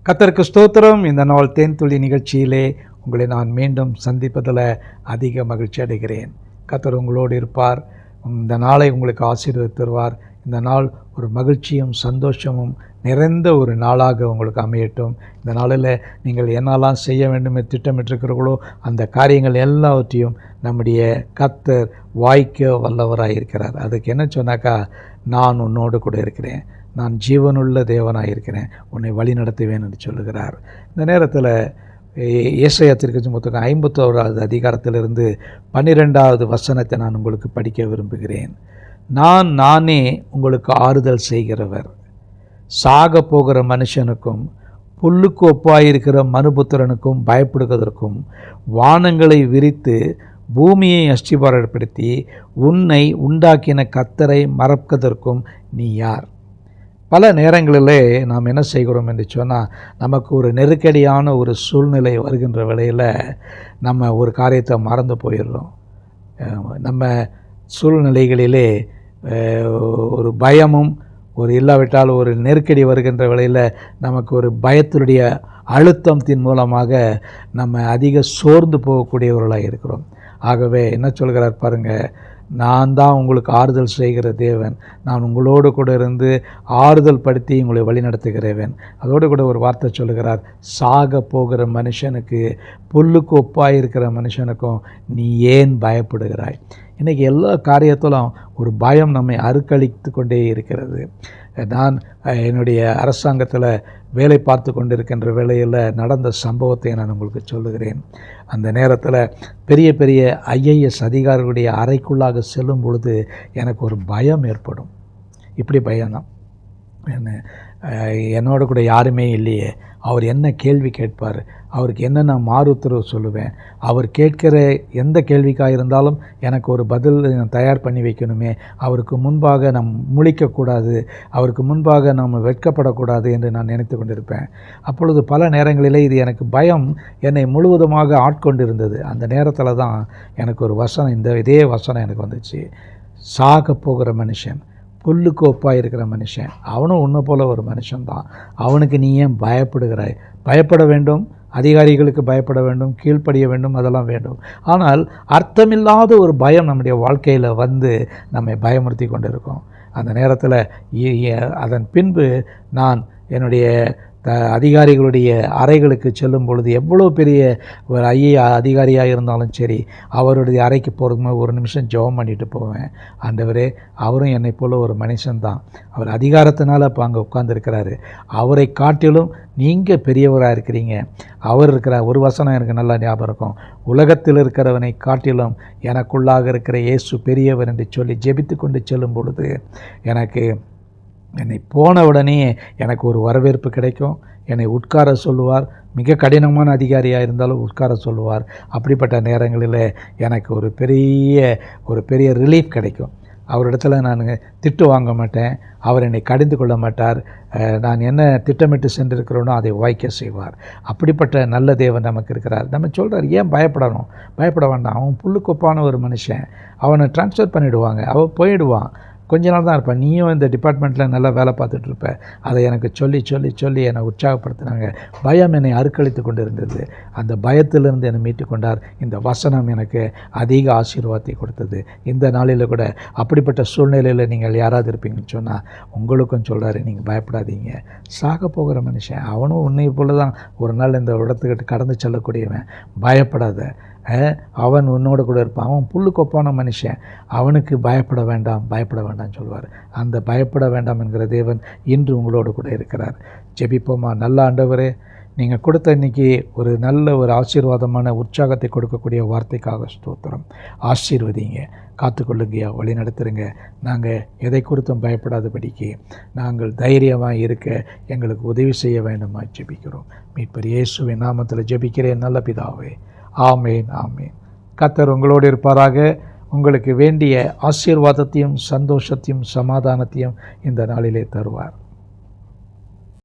கர்த்தருக்கு ஸ்தோத்திரம். இந்த நாள் தேன்துளி நிகழ்ச்சியிலே உங்களை நான் மீண்டும் சந்திப்பதில் அதிக மகிழ்ச்சி அடைகிறேன். கர்த்தர் உங்களோடு இருப்பார். இந்த நாளை உங்களுக்கு ஆசீர்வதித்து தருவார். இந்த நாள் ஒரு மகிழ்ச்சியும் சந்தோஷமும் நிறைந்த ஒரு நாளாக உங்களுக்கு அமையட்டும். இந்த நாளில் நீங்கள் என்னெல்லாம் செய்ய வேண்டும் என்று திட்டமிட்டிருக்கிறீர்களோ அந்த காரியங்கள் எல்லாவற்றையும் நம்முடைய கர்த்தர் வாய்க்க வல்லவராக இருக்கிறார். அதுக்கு என்ன சொன்னாக்கா, நான் உன்னோடு கூட இருக்கிறேன், நான் ஜீவனுள்ள தேவனாக இருக்கிறேன், உன்னை வழி நடத்துவேன் என்று சொல்லுகிறார். இந்த நேரத்தில் ஏசாயா தீர்க்கதரிசி புத்தகம் 51வது அதிகாரத்திலிருந்து 12வது வசனத்தை நான் உங்களுக்கு படிக்க விரும்புகிறேன். நானே உங்களுக்கு ஆறுதல் செய்கிறவர், சாக போகிற மனுஷனுக்கும் புல்லுக்கு ஒப்பாயிருக்கிற மனுபுத்திரனுக்கும் பயப்படுவதற்கும் வானங்களை விரித்து பூமியை அஸ்திபாரப்படுத்தி உன்னை உண்டாக்கின கர்த்தரை மறப்பதற்கும் நீ யார்? பல நேரங்களிலே நாம் என்ன செய்கிறோம் என்று சொன்னால், நமக்கு ஒரு நெருக்கடியான ஒரு சூழ்நிலை வருகின்ற வேளையில் நம்ம ஒரு காரியத்தை மறந்து போயிடுறோம். நம்ம சூழ்நிலைகளிலே ஒரு பயமும் ஒரு இல்லாவிட்டால் ஒரு நெருக்கடி வருகின்ற வேளையில் நமக்கு ஒரு பயத்தினுடைய அழுத்தத்தின் மூலமாக நம்ம அதிக சோர்ந்து போகக்கூடியவர்களாக இருக்கிறோம். ஆகவே என்ன சொல்கிறார் பாருங்கள், நான் தான் உங்களுக்கு ஆறுதல் செய்கிற தேவன், நான் உங்களோடு கூட இருந்து ஆறுதல் படுத்தி உங்களை வழி நடத்துகிறவன். அதோடு கூட ஒரு வார்த்தை சொல்லுகிறார், சாக போகிற மனுஷனுக்கு புல்லுக்கு ஒப்பாயிருக்கிற மனுஷனுக்கும் நீ ஏன் பயப்படுகிறாய்? இன்றைக்கி எல்லா காரியத்திலும் ஒரு பயம் நம்மை அறுக்கழித்து கொண்டே இருக்கிறது. நான் என்னுடைய அரசாங்கத்தில் வேலை பார்த்து கொண்டிருக்கின்ற வேளையில் நடந்த சம்பவத்தை நான் உங்களுக்கு சொல்லுகிறேன். அந்த நேரத்தில் பெரிய பெரிய IAS அதிகாரிகளுடைய அறைக்குள்ளாக செல்லும் பொழுது எனக்கு ஒரு பயம் ஏற்படும். இப்படி பயம்தான், என்னோட கூட யாருமே இல்லையே, அவர் என்ன கேள்வி கேட்பார், அவருக்கு என்ன நான் மாறு உத்தரவு சொல்லுவேன், அவர் கேட்கிற எந்த கேள்விக்காக இருந்தாலும் எனக்கு ஒரு பதில் தயார் பண்ணி வைக்கணுமே, அவருக்கு முன்பாக நாம் முழிக்கக்கூடாது, அவருக்கு முன்பாக நாம் வெட்கப்படக்கூடாது என்று நான் நினைத்து கொண்டிருப்பேன். அப்பொழுது பல நேரங்களிலே இது எனக்கு பயம் என்னை முழுவதுமாக ஆட்கொண்டிருந்தது. அந்த நேரத்தில் தான் எனக்கு ஒரு வசனம், இதே வசனம் எனக்கு வந்துச்சு. சாக போகிற மனுஷன், புல்லுக்கு ஒப்பாக இருக்கிற மனுஷன், அவனும் உன்னை போல ஒரு மனுஷன்தான், அவனுக்கு நீ ஏன் பயப்படுகிறாய்? பயப்பட வேண்டும், அதிகாரிகளுக்கு பயப்பட வேண்டும், கீழ்ப்படிய வேண்டும், அதெல்லாம் வேண்டும். ஆனால் அர்த்தமில்லாத ஒரு பயம் நம்முடைய வாழ்க்கையில் வந்து நம்மை பயமுறுத்தி கொண்டு இருக்கும். அந்த நேரத்தில் அதன் பின்பு நான் என்னுடைய அதிகாரிகளுடைய அறைகளுக்கு செல்லும் பொழுது, எவ்வளோ பெரிய ஒரு அதிகாரியாக இருந்தாலும் சரி, அவருடைய அறைக்கு போகிறதுக்கு ஒரு நிமிஷம் ஜெபம் பண்ணிட்டு போவேன். ஆண்டவரே, அவரும் என்னை போல் ஒரு மனுஷன்தான், அவர் அதிகாரத்தினால் இப்போ அங்கே உட்கார்ந்துருக்கிறாரு, அவரை காட்டிலும் நீங்கள் பெரியவராக இருக்கிறீங்க. அவர் இருக்கிற ஒரு வசனம் எனக்கு நல்லா ஞாபகம் இருக்கும், உலகத்தில் இருக்கிறவனை காட்டிலும் எனக்குள்ளாக இருக்கிற இயேசு பெரியவர் என்று சொல்லி ஜெபித்து கொண்டு செல்லும் பொழுது என்னை போன உடனே எனக்கு ஒரு வரவேற்பு கிடைக்கும். என்னை உட்கார சொல்லுவார். மிக கடினமான அதிகாரியாக இருந்தாலும் உட்கார சொல்லுவார். அப்படிப்பட்ட நேரங்களில் எனக்கு ஒரு பெரிய ரிலீஃப் கிடைக்கும். அவரிடத்துல நான் திட்டு வாங்க மாட்டேன், அவர் என்னை கடிந்து கொள்ள மாட்டார். நான் என்ன திட்டமிட்டு சென்றிருக்கிறோனோ அதை வாய்க்க செய்வார். அப்படிப்பட்ட நல்ல தேவன் நமக்கு இருக்கிறார். நம்ம சொல்கிறார், ஏன் பயப்படணும்? பயப்பட வேண்டாம், அவன் புல்லுக்கொப்பான ஒரு மனுஷன், அவனை ட்ரான்ஸ்ஃபர் பண்ணிவிடுவாங்க, அவன் போயிடுவான், கொஞ்ச நாள் தான் இருப்பேன், நீயும் இந்த டிபார்ட்மெண்ட்டில் நல்லா வேலை பார்த்துட்ருப்ப. அதை எனக்கு சொல்லி சொல்லி சொல்லி என்னை உற்சாகப்படுத்தினாங்க. பயம் என்னை அறுக்கழித்து கொண்டு இருந்தது. அந்த பயத்திலிருந்து என்னை மீட்டு கொண்டார். இந்த வசனம் எனக்கு அதிக ஆசீர்வாதத்தை கொடுத்தது. இந்த நாளில் கூட அப்படிப்பட்ட சூழ்நிலையில் நீங்கள் யாராவது இருப்பீங்கன்னு சொன்னால் உங்களுக்கும் சொல்கிறாரு, நீங்கள் பயப்படாதீங்க. சாக போகிற மனுஷன், அவனும் உன்னை போல தான் ஒரு நாள் இந்த இடத்துக்கிட்ட கடந்து செல்லக்கூடியவன், பயப்படாத, அவன் உன்னோட கூட இருப்பான், அவன் புல்லுக்கொப்பான மனுஷன், அவனுக்கு பயப்பட வேண்டாம் சொல்வார். அந்த பயப்பட வேண்டாம் என்கிற தேவன் இன்று உங்களோடு கூட இருக்கிறார். ஜெபிப்போமா. நல்ல ஆண்டவரே, நீங்கள் கொடுத்த இன்றைக்கி ஒரு நல்ல ஒரு ஆசீர்வாதமான உற்சாகத்தை கொடுக்கக்கூடிய வார்த்தைக்காக ஸ்தோத்திரம். ஆசீர்வதிங்க, காத்துக்கொள்ளுங்கயா, வழி நடத்துருங்க. நாங்கள் எதை குறித்தும் பயப்படாதபடிக்கு நாங்கள் தைரியமாக இருக்க எங்களுக்கு உதவி செய்ய வேண்டுமா ஜெபிக்கிறோம். மீட்பர் இயேசுவின் நாமத்தில் ஜெபிக்கிறேன் நல்ல பிதாவே. ஆமேன், ஆமேன். கர்த்தர் உங்களோடு இருப்பாராக. உங்களுக்கு வேண்டிய ஆசீர்வாதத்தையும் சந்தோஷத்தையும் சமாதானத்தையும் இந்த நாளிலே தருவார்.